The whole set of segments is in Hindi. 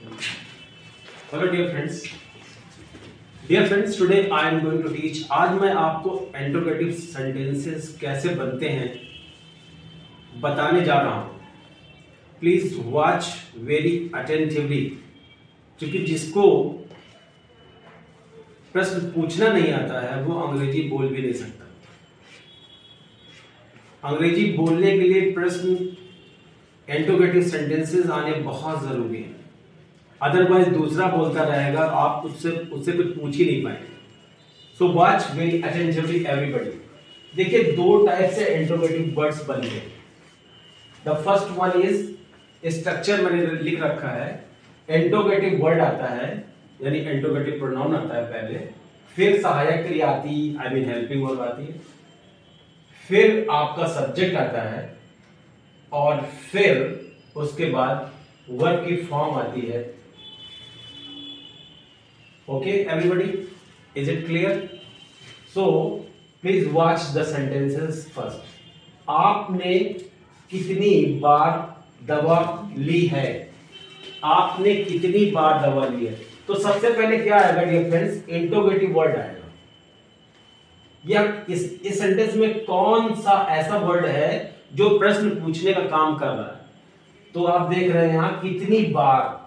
Hello dear friends today I am going to teach. आज मैं आपको इंट्रोगेटिव सेंटेंसेस कैसे बनते हैं बताने जा रहा हूं। प्लीज वॉच वेरी अटेंटिवली, क्योंकि जिसको प्रश्न पूछना नहीं आता है वो अंग्रेजी बोल भी नहीं सकता। अंग्रेजी बोलने के लिए प्रश्न इंट्रोगेटिव सेंटेंसेस आने बहुत जरूरी है, अदरवाइज दूसरा बोलता रहेगा, आप उससे कुछ पूछ ही नहीं पाएंगे। So watch very attentively everybody. देखिए, दो टाइप से इंट्रोगेटिव वर्ड्स बनते हैं। The first one is structure, मैंने लिख रखा है। इंट्रोगेटिव वर्ड आता है, यानी इंट्रोगेटिव प्रोनाउन आता है पहले, फिर सहायक क्रिया आती, आई मीन हेल्पिंग वर्ब आती है, फिर आपका सब्जेक्ट आता है, और फिर उसके बाद वर्ब की फॉर्म आती है। Okay everybody, is it clear? So please watch the sentences first. आपने कितनी बार दवा ली है? आपने कितनी बार दवा ली है? तो सबसे पहले क्या आएगा डियर फ्रेंड्स? इंट्रोगेटिव वर्ड आएगा। या इस सेंटेंस में कौन सा ऐसा वर्ड है जो प्रश्न पूछने का काम कर रहा है? तो आप देख रहे हैं यहां कितनी बार।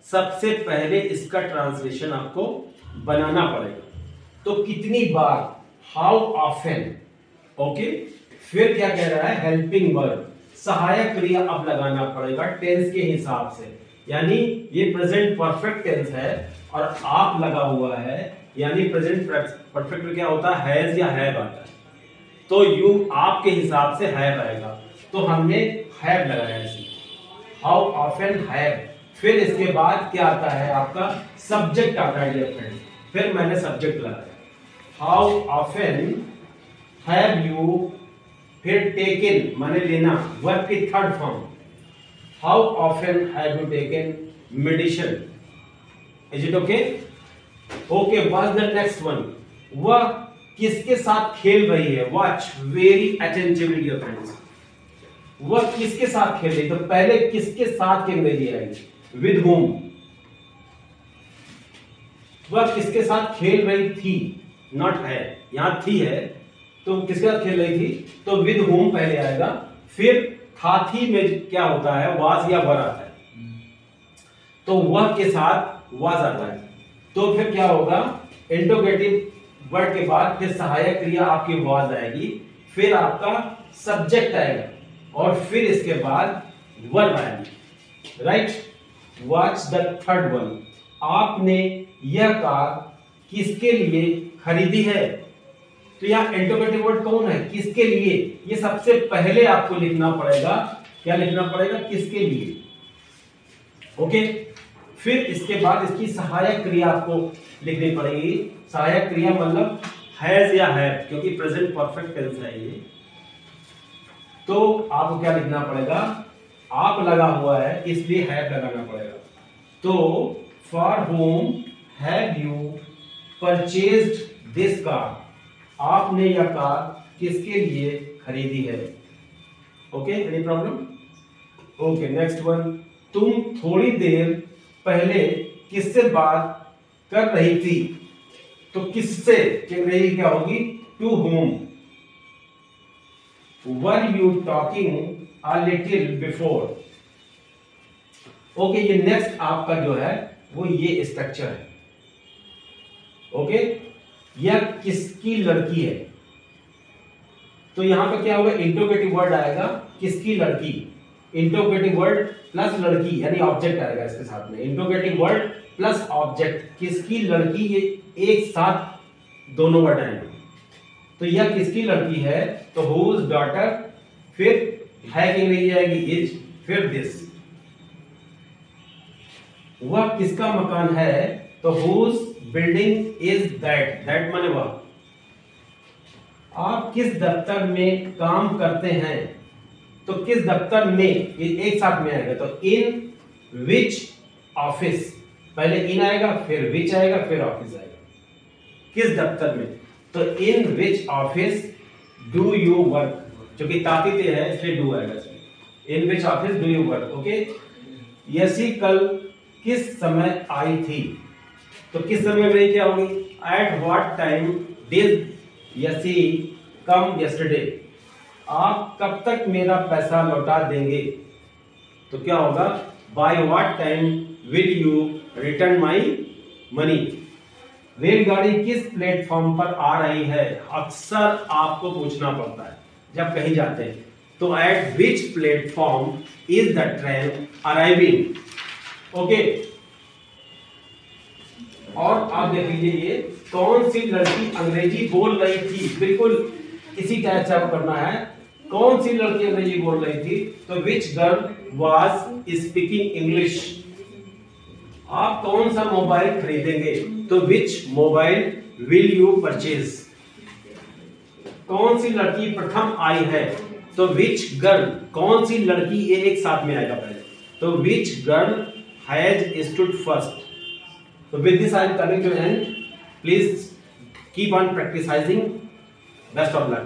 सबसे पहले इसका ट्रांसलेशन आपको बनाना पड़ेगा। तो कितनी बार, हाउ ऑफन। ओके, फिर क्या कह रहा है? हेल्पिंग वर्ब, सहायक क्रिया अब लगाना पड़ेगा टेंस के हिसाब से, यानी ये प्रेजेंट परफेक्ट टेंस है और आप लगा हुआ है, यानी प्रेजेंट परफेक्ट में क्या होता है? हैज या हैव आता है। तो यू आपके हिसाब से हैव आएगा, तो हमने हैव लगाया इसमें। How often have. फिर इसके बाद क्या आता है? आपका सब्जेक्ट आता है डियर फ्रेंड्स, फिर मैंने सब्जेक्ट लगाया। हाउ ऑफन हैव यू, फिर टेकन माने लेना, वर्ब की third form. How often have you taken medicine? Is it okay? Okay, what the next one? वह किसके साथ खेल रही है? Watch very attentively dear friends. वह किसके साथ खेल रही? तो पहले किसके साथ की अंग्रेजी आएगी? With home. वह किसके साथ खेल रही थी? नॉट है, यहां थी है, तो किसके साथ खेल रही थी? तो विद होम पहले आएगा, फिर था थी में क्या होता है? वाज या वर आता है, तो वह के साथ वाज आता है। तो फिर क्या होगा? इंट्रोगेटिव वर्ड के बाद फिर सहायक क्रिया आपकी वाज आएगी, फिर आपका सब्जेक्ट आएगा, और फिर इसके बाद वर्ब आएगी। Right? Watch the third one. आपने यह कार किसके लिए खरीदी है? तो यहां इंट्रोगेटिव वर्ड कौन है? किसके लिए। ये सबसे पहले आपको लिखना पड़ेगा। क्या लिखना पड़ेगा? किसके लिए। ओके, फिर इसके बाद इसकी सहायक क्रिया आपको लिखनी पड़ेगी। सहायक क्रिया मतलब हैज या हैव, क्योंकि प्रेजेंट परफेक्ट टेंस है ये। तो आपको क्या लिखना पड़ेगा? आप लगा हुआ है इसलिए हैव लगाना पड़ेगा। तो for home have you purchased this car? आपने यह कार किसके लिए खरीदी है? Okay, any problem? Okay, next one. तुम थोड़ी देर पहले किससे बात कर रही थी? तो किससे की अंग्रेजी क्या होगी? To home. Were you talking a little before? Okay, ये नेक्स्ट आपका जो है वो ये स्ट्रक्चर है। ओके, यह किसकी लड़की है? तो यहां पे क्या होगा? इंट्रोगेटिव वर्ड आएगा, किसकी लड़की। इंट्रोगेटिव वर्ड प्लस लड़की, यानी ऑब्जेक्ट आएगा इसके साथ में। इंट्रोगेटिव वर्ड प्लस ऑब्जेक्ट, किसकी लड़की, ये एक साथ दोनों वर्ड आएंगे। तो यह किसकी लड़की है? तो whose daughter, फिर है की अंग्रेजी आएगी इज, फिर दिस। वह किसका मकान है? तो whose building is that, that माने वह। आप किस दफ्तर में काम करते हैं? तो किस दफ्तर में, एक साथ में आएगा, तो इन विच ऑफिस। पहले इन आएगा, फिर विच आएगा, फिर ऑफिस आएगा। किस दफ्तर में, तो in which office do you work. क्योंकि तातीते है इसलिए डू आएगा इसमें। In which office do you work. Okay, यसी कल किस समय आई थी, तो किस समय गई क्या होगी, at what time did she come yesterday, आप कब तक मेरा पैसा लौटा देंगे, तो क्या होगा, bye what time will you return my money. रेलगाड़ी किस प्लेटफॉर्म पर आ रही है, अक्सर आपको पूछना पड़ता है जब कहीं जाते हैं, तो eight which platform is the train arriving. Okay, और आप देख लीजिए ये कौन सी लड़की अंग्रेजी बोल रही थी, बिल्कुल इसी टाइप से आपको करना है, कौन सी लड़की अंग्रेजी बोल रही थी, तो which girl was speaking English. आप कौन सा मोबाइल खरीदेंगे, तो विच मोबाइल विल यू परचेज। कौन सी लड़की प्रथम आई है, तो विच गर्ल, कौन सी लड़की, ये एक साथ में आएगा पहले, तो which girl has stood first. So with this I am coming to an end. Please keep on practicing. Best of luck.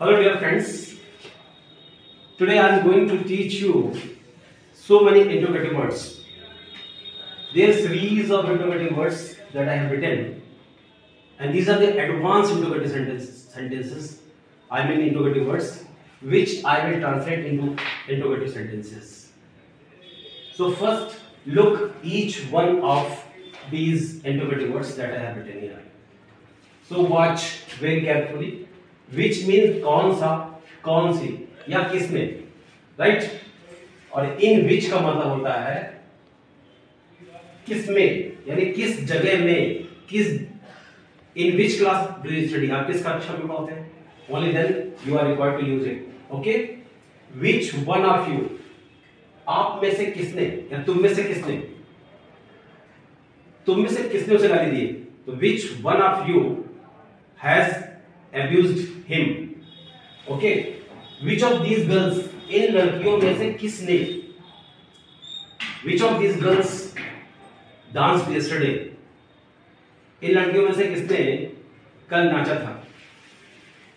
Hello dear friends. Today I am going to teach you so many interrogative words. There are series of interrogative words that I have written, and these are the advanced interrogative sentences. I mean interrogative words, which I will translate into interrogative sentences. So first look each one of these interrogative words that I have written here. So watch very carefully. Which means कौन सा, कौन सी या किसने, right? और in which का मतलब होता है किसमें, यानी किस जगह में, किस, in which class do you study, आप किस कक्षा में पढ़ते हैं, only then you are required to use it. Okay? Which one of you, आप में से किसने या तुम में से किसने, तुम में से किसने उसे गाली दी, तो which one of you has abused him. Okay, which of these girls, इन लड़कियों में से किसने, which of these girls danced yesterday, इन लड़कियों में से किसने कल नाचा था,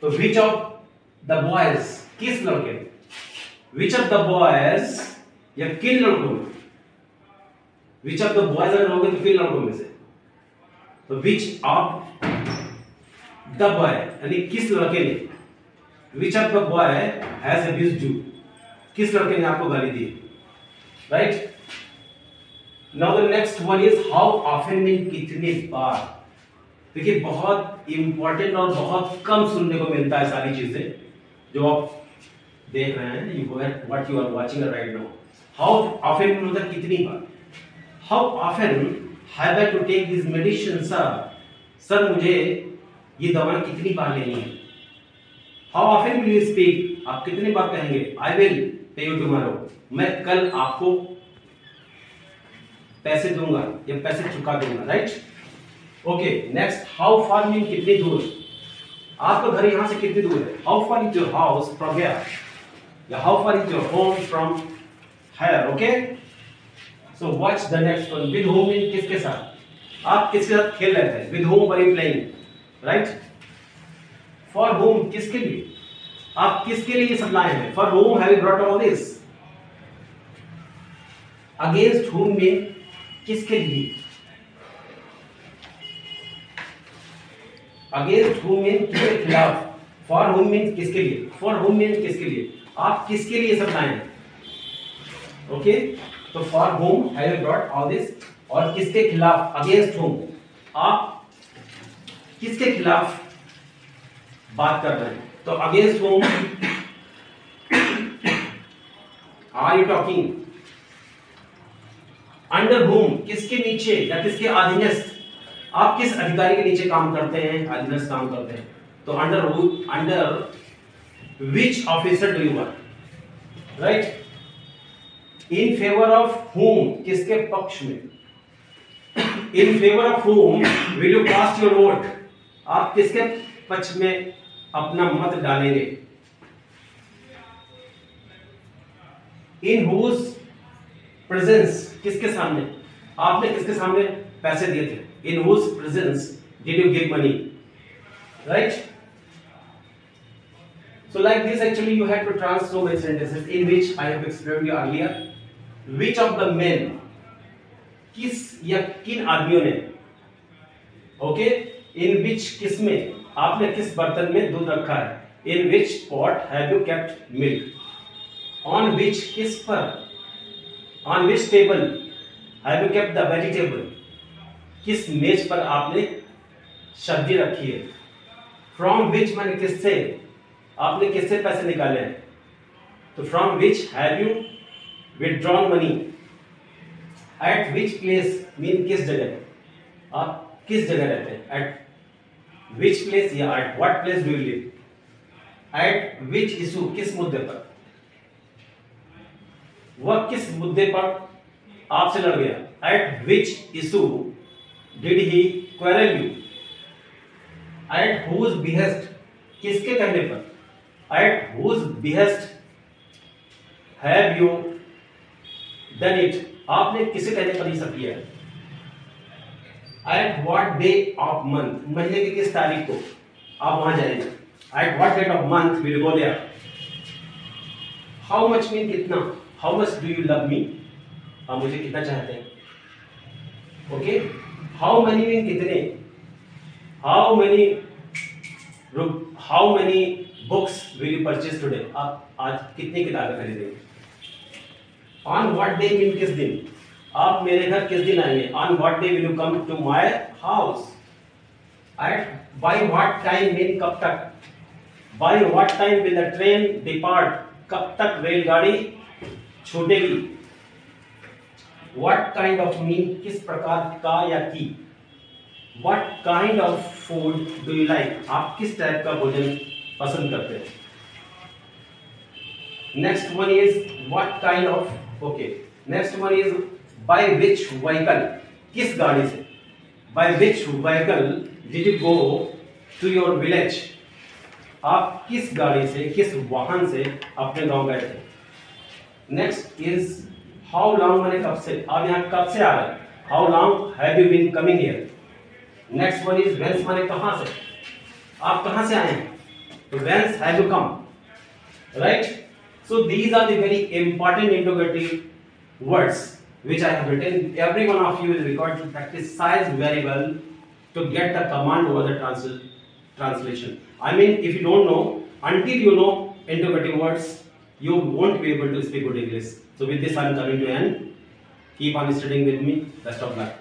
तो विच ऑफ द बॉयज, किस लड़के, विच ऑफ द बॉयज, या किन लड़कों में, विच ऑफ द बॉयज अगर होंगे तो किन लड़कों में से, तो विच ऑफ द बॉय, यानी किस लड़के ने, which of the boy has abused you, किस लड़के ने आपको गाली दी, right. Now the next one is how often, mean कितने बार। देखिए बहुत इंपॉर्टेंट और बहुत कम सुनने को मिलता है सारी चीजें जो आप देख रहे हैं, you what you are watching right now. How often मतलब कितनी बार, how often have I to take this medicine sir, sir मुझे ये दवा कितनी बार लेनी है। How often will you speak, आप कितनी बार कहेंगे, I will pay you tomorrow, मैं कल आपको पैसे दूंगा या पैसे चुका दूंगा, right. Okay, next how far mean कितनी दूर, आपका घर यहाँ से कितनी दूर है, how far is your house from here, या how far is your home from here, okay? So watch the next one. With whom means किसके साथ, आप किसके साथ खेल रहे थे, with whom were you playing, right? For whom, किसके लिए, आप किसके लिए ये सब लाए हैं, for whom have you brought all this? Against whom means किसके लिए, against whom means किसके खिलाफ, for whom means किसके लिए, for whom means किसके लिए, आप किसके लिए सब लाए हैं। ओके, तो for home have you brought all this, और किसके खिलाफ, अगेंस्ट होम, आप किसके खिलाफ बात कर रहे हैं, तो against home are you talking, under home किसके नीचे या किसके अधीनस्थ, आप किस अधिकारी के नीचे काम करते हैं, अधीनस्थ काम करते हैं, तो under which officer do you work, right. In favour of home किसके पक्ष में, in favour of home will you cast your vote, आप किसके पक्ष में अपना मत डालेंगे, इन हुज प्रेजेंस किसके सामने, आपने किसके सामने पैसे दिए थे, in whose presence did you give money, right. So like this actually you have to transform my sentences in which I have explained you earlier. Which of the men, किस या किन आदमियों ने, ओके, इन विच किस में, आपने किस बर्तन में दूध रखा है, in which pot have you kept milk, on which किस पर, on which table have you kept the vegetable, किस मेज पर आपने सब्जी रखी है, फ्रॉम विच मैंने किससे, आपने किससे पैसे निकाले हैं, तो from which have you withdrawn money, eight which place mean किस जगह, आप किस जगह रहते हैं, एट विच प्लेस या at what place do you live, eight which issue किस मुद्दे पर, वह किस मुद्दे पर आपसे लड़ गया, at which issue did he quarrel you, at whose behest किसके कहने पर, at whose behest have you done it आपने किसे कहने पर ये सब किया है, at what day of month महीने की किस तारीख को आप वहां जाएंगे, at what date of month will go there, how much mean कितना, how much do you love me आप मुझे कितना चाहते हैं, ओके, हाउ मेनी मीन कितने, how many books will you purchase today आप आज कितनी किताबें खरीदेंगे, ऑन व्हाट डे मीन किस दिन, आप मेरे घर किस दिन आएंगे, on what day will you come to my house, at by what time mean कब तक, by what time will the train depart कब तक रेलगाड़ी छूटेगी, व्हाट काइंड ऑफ मीन किस प्रकार का या की, what kind of food do you like आप किस टाइप का भोजन पसंद करते हैं, next one is what kind of, okay, next one is by which vehicle किस गाड़ी से, by which vehicle did you go to your village आप किस गाड़ी से किस वाहन से अपने गांव गए थे, नेक्स्ट इज हाउ लॉन्ग मैंने कब से, आप यहाँ कब से आ रहे हैं, how long have you been coming here, next one is whence मैंने कहां से, आप कहां से आए हैं, तो whence have you come, right. So these are the very important interrogative words which I have written. Every one of you is required to practice very well to get the command over the translation. I mean, if you don't know, until you know interrogative words, you won't be able to speak good English. So with this, I am coming to end. Keep on studying with me. Best of luck.